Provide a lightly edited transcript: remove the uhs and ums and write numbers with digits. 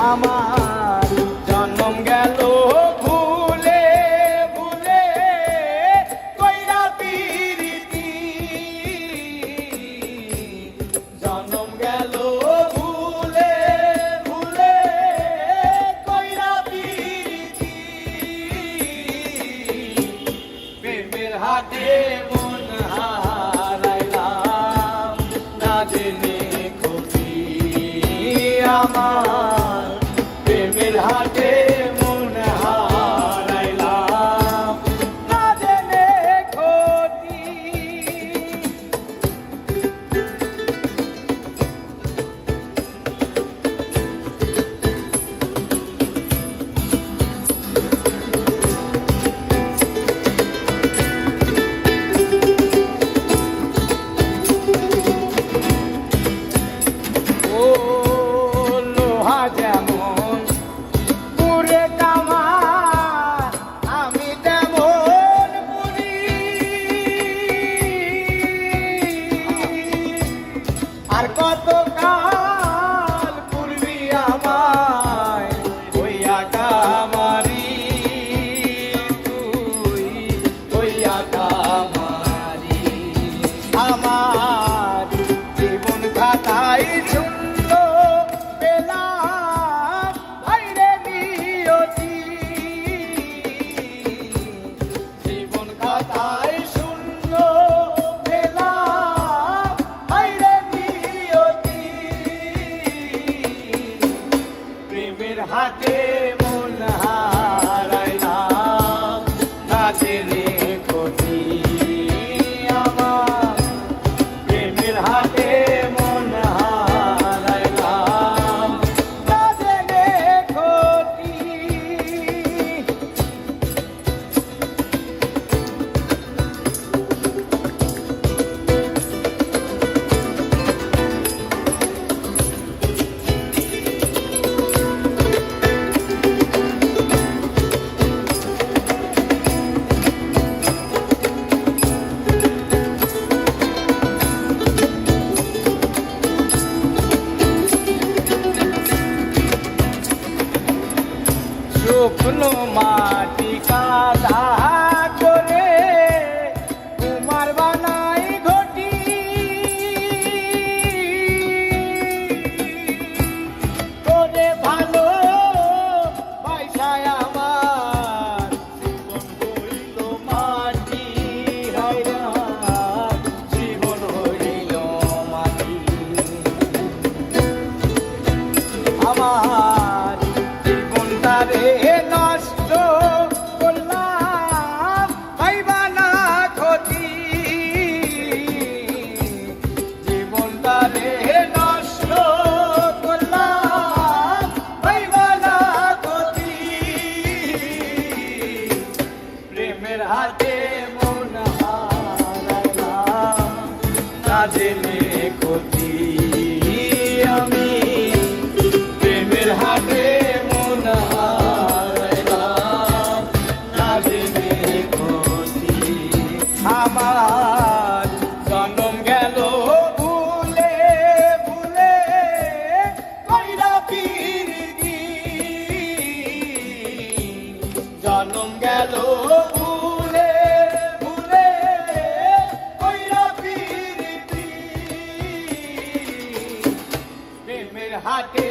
আমার জন্ম গেল ভুলে ভুলে কইরা পিরিতি জন্ম গেল ভুলে ভুলে কইরা পিরিতি প্রেমের হাতে মন হারাইলাম না জেনে ক্ষতি আমার প্রেমের হাতে মন হারাইলাম না জেনে ক্ষতি ও লোহা যেমন পুরে কামা আমি তেমন পুরি আর কত কাল পূর্বি আমায় হইয়া কামারি তুই হইয়া কামারি আমার জীবন খাতায় শূন্য পেলাম বাইরে নিয়তি জীবন খাতায় শূন্য পেলাম বাইরে নিয়তি প্রেমের হাতে মন হারাইলাম না জেনে ক্ষতি আমার প্রেমের হাতে মন হারাইলাম না জেনে ক্ষতি শুকনো মাটি কাদা করে কুমার বানাই ঘটি করে ভালো পয়সায় আমার জীবন হইল মাটি হায়রা জীবন হইল মাটি আমার জীবনটারে নষ্ট করলাম পাইবা না ক্ষতি জীবনটারে নষ্ট করলাম পাইবা না ক্ষতি প্রেমের হাতে মন হারাইলাম না জেনে ক্ষতি আমি প্রেমের হাতে মন হারাইলাম না জেনে ক্ষতি আমার জন্ম গেল ভুলে ভুলে কইরা পিরিতি জন্ম গেল ভুলে ভুলে কইরা পিরিতি প্রেমের হাতে